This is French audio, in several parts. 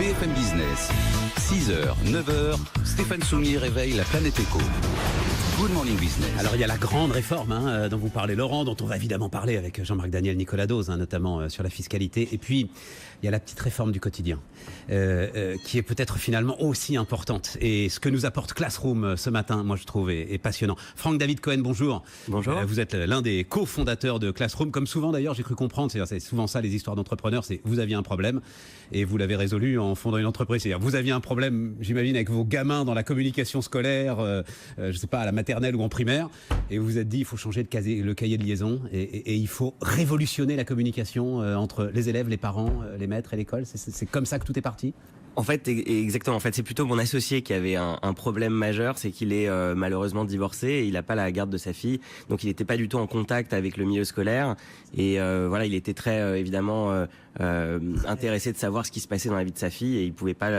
BFM Business, 6h, 9h, Stéphane Soumier réveille la planète éco. Good Morning Business. Alors il y a la grande réforme dont vous parlez Laurent, dont on va évidemment parler avec Jean-Marc Daniel, Nicolas Dose, notamment sur la fiscalité. Et puis il y a la petite réforme du quotidien qui est peut-être finalement aussi importante. Et ce que nous apporte Classroom ce matin, moi je trouve, est passionnant. Franck-David Cohen, bonjour. Bonjour. Vous êtes l'un des cofondateurs de Classroom. Comme souvent d'ailleurs, j'ai cru comprendre, c'est souvent ça les histoires d'entrepreneurs, c'est vous aviez un problème et vous l'avez résolu en fondant une entreprise. C'est-à-dire vous aviez un problème, j'imagine, avec vos gamins dans la communication scolaire, je sais pas, à la maternelle ou en primaire, et vous vous êtes dit il faut changer le cahier de liaison et il faut révolutionner la communication entre les élèves, les parents, les maîtres et l'école. C'est comme ça que tout est parti. En fait, exactement. En fait, c'est plutôt mon associé qui avait un problème majeur, c'est qu'il est malheureusement divorcé et il n'a pas la garde de sa fille, donc il n'était pas du tout en contact avec le milieu scolaire. Et voilà, il était très évidemment intéressé de savoir ce qui se passait dans la vie de sa fille et il pouvait pas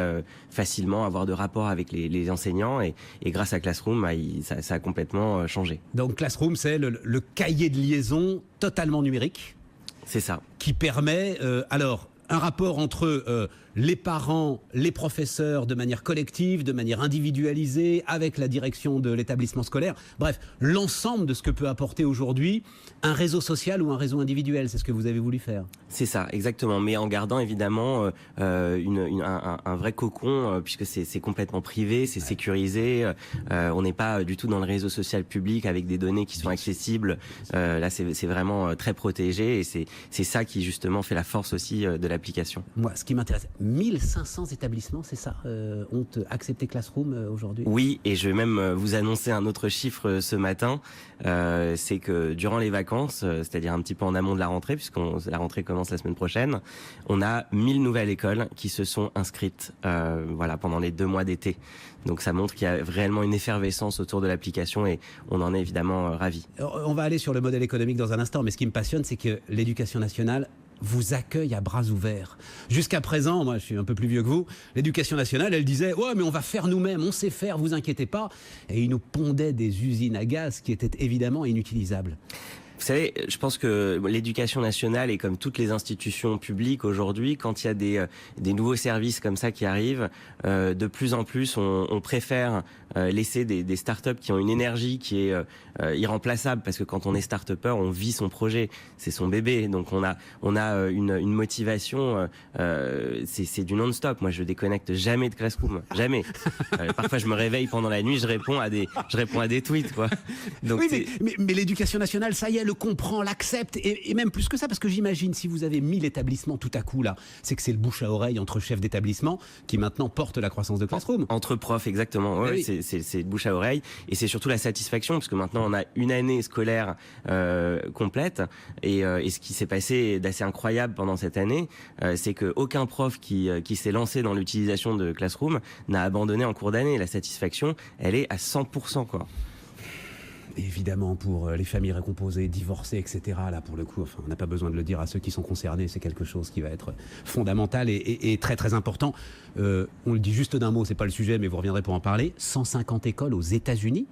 facilement avoir de rapport avec les enseignants. Et grâce à Classroom, ça a complètement changé. Donc Classroom, c'est le cahier de liaison totalement numérique. C'est ça. Qui permet alors un rapport entre les parents, les professeurs de manière collective, de manière individualisée, avec la direction de l'établissement scolaire. Bref, l'ensemble de ce que peut apporter aujourd'hui un réseau social ou un réseau individuel. C'est ce que vous avez voulu faire. C'est ça, exactement. Mais en gardant évidemment un vrai cocon, puisque c'est complètement privé, c'est sécurisé. On n'est pas du tout dans le réseau social public avec des données qui sont accessibles. Là, c'est vraiment très protégé et c'est ça qui justement fait la force aussi de l'application. Moi, ce qui m'intéresse, 1500 établissements, c'est ça, ont accepté Classroom aujourd'hui? Oui, et je vais même vous annoncer un autre chiffre ce matin. C'est que durant les vacances, c'est-à-dire un petit peu en amont de la rentrée, puisque la rentrée commence la semaine prochaine, on a 1000 nouvelles écoles qui se sont inscrites voilà, pendant les 2 mois d'été. Donc ça montre qu'il y a réellement une effervescence autour de l'application et on en est évidemment ravis. On va aller sur le modèle économique dans un instant, mais ce qui me passionne, c'est que l'éducation nationale vous accueille à bras ouverts. Jusqu'à présent, moi je suis un peu plus vieux que vous, l'éducation nationale, elle disait « Ouais, mais on va faire nous-mêmes, on sait faire, vous inquiétez pas ». Et ils nous pondaient des usines à gaz qui étaient évidemment inutilisables. Vous savez, je pense que l'éducation nationale est comme toutes les institutions publiques aujourd'hui, quand il y a des nouveaux services comme ça qui arrivent, de plus en plus on préfère laisser des startups qui ont une énergie qui est irremplaçable, parce que quand on est start-upper, on vit son projet, c'est son bébé, donc on a une motivation, c'est du non-stop. Moi je déconnecte jamais de Classroom, jamais. Parfois je me réveille pendant la nuit, je réponds à des tweets, quoi. Donc oui, mais l'éducation nationale, ça y est, le comprend, l'accepte, et même plus que ça, parce que j'imagine, si vous avez 1000 établissements tout à coup là, c'est que c'est le bouche à oreille entre chefs d'établissement qui maintenant porte la croissance de Classroom. Entre profs, exactement. Ouais, oui. C'est bouche à oreille, et c'est surtout la satisfaction, parce que maintenant on a une année scolaire complète, et ce qui s'est passé d'assez incroyable pendant cette année, c'est que aucun prof qui s'est lancé dans l'utilisation de Classroom n'a abandonné en cours d'année. La satisfaction, elle est à 100%, quoi. Évidemment, pour les familles recomposées, divorcées, etc., là, pour le coup, enfin, on n'a pas besoin de le dire à ceux qui sont concernés, c'est quelque chose qui va être fondamental et très, très important. On le dit juste d'un mot, c'est pas le sujet, mais vous reviendrez pour en parler. 150 écoles aux États-Unis.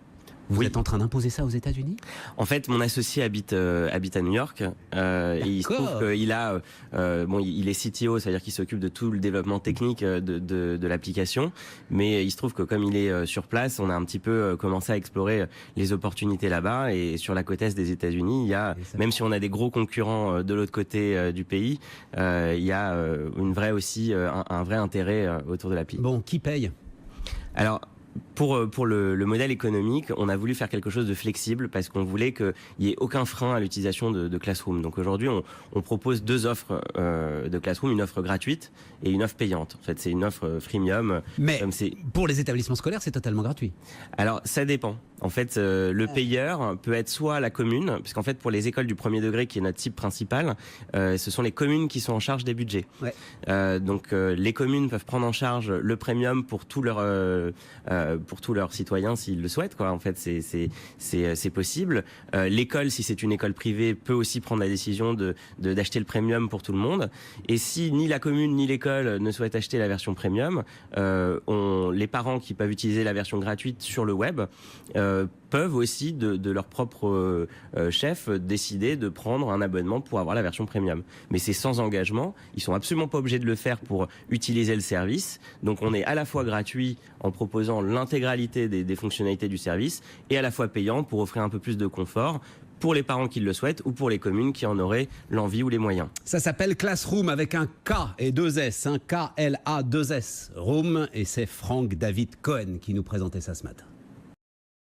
Vous êtes en train d'imposer ça aux États-Unis? En fait, mon associé habite à New York. Et il se trouve qu'il a, il est CTO, c'est-à-dire qu'il s'occupe de tout le développement technique de l'application. Mais il se trouve que comme il est sur place, on a un petit peu commencé à explorer les opportunités là-bas. Et sur la côte est des États-Unis, il y a, même si on a des gros concurrents de l'autre côté du pays, il y a une vraie aussi un vrai intérêt autour de l'appli. Bon, qui paye? Alors, pour le modèle économique, on a voulu faire quelque chose de flexible parce qu'on voulait qu'il n'y ait aucun frein à l'utilisation de Classroom. Donc aujourd'hui, on propose 2 offres de Classroom, une offre gratuite et une offre payante. En fait, c'est une offre freemium. Mais pour les établissements scolaires, c'est totalement gratuit. Alors, ça dépend. En fait, le payeur peut être soit la commune, puisqu'en fait, pour les écoles du premier degré, qui est notre cible principale, ce sont les communes qui sont en charge des budgets. Ouais. Donc, les communes peuvent prendre en charge le premium pour tous leurs citoyens s'ils le souhaitent, quoi. En fait, c'est possible. L'école, si c'est une école privée, peut aussi prendre la décision d'acheter le premium pour tout le monde. Et si ni la commune ni l'école ne souhaitent acheter la version premium, les parents qui peuvent utiliser la version gratuite sur le web peuvent aussi de leur propre chef décider de prendre un abonnement pour avoir la version premium. Mais c'est sans engagement, ils sont absolument pas obligés de le faire pour utiliser le service. Donc on est à la fois gratuit en proposant l'intégralité des fonctionnalités du service et à la fois payant pour offrir un peu plus de confort pour les parents qui le souhaitent ou pour les communes qui en auraient l'envie ou les moyens. Ça s'appelle Classroom avec un K et 2 S, un K-L-A-2-S. Room, et c'est Franck David Cohen qui nous présentait ça ce matin.